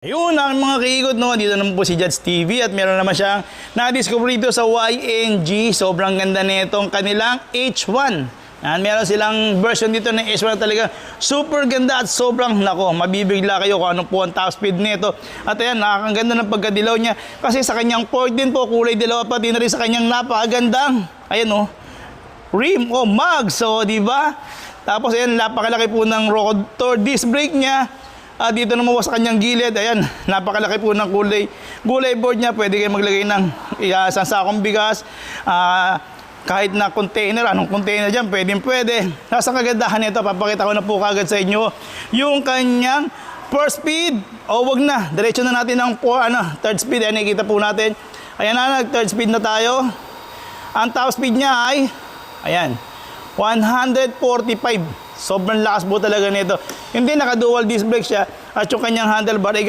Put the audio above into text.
Ayun ang mga kaikot, no? Dito naman po si Judge TV at meron naman siyang na-discover dito sa YNG. Sobrang ganda nitong kanilang H1. Yan, meron silang version dito ng H1 na talaga super ganda at sobrang nako, mabibigla kayo kung ano po ang top speed nito. At ayan, nakakaganda ng pagkadilaw niya kasi sa kanyang port din po, kulay dilaw, pati na rin sa kanyang napakagandang, ayan oh, rim o mag. So, di ba? Tapos ayan, napakalaki po ng rotor disc brake niya. Dito naman po sa kanyang gilid, ayan, napakalaki po ng gulay board niya. Pwede kayo maglagay ng isang sakong bigas, kahit na container, anong container dyan, pwede. Nasa kagandahan nito, papakita ko na po kagad sa inyo yung kanyang first speed. O wag na, diretso na natin ng third speed. Ayan, nakikita po natin. Ayan na, third speed na tayo. Ang top speed niya ay, ayan, 145. Sobrang lakas po talaga nito. Hindi naka-dual disc brake siya at yung kanyang handlebar ay